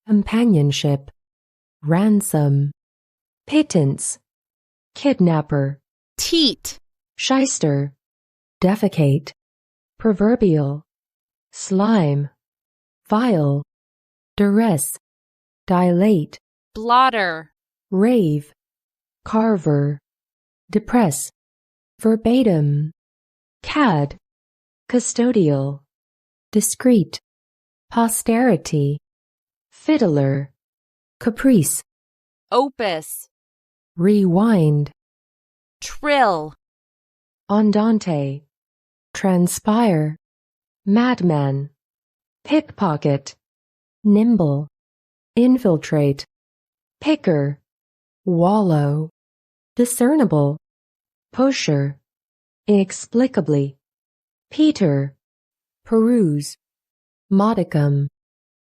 companionship, ransom, pittance, kidnapper, teat, shyster, defecate, proverbial, slime, vile, duress, dilate, blotter, rave, carver, depress, verbatim, cad, custodial, discreet, posterity, fiddler, caprice, opus, rewind, trill, andante, transpire, madman, pickpocket, nimble, infiltrate, picker, wallow, discernible, pusher, inexplicably, Peter, peruse, modicum,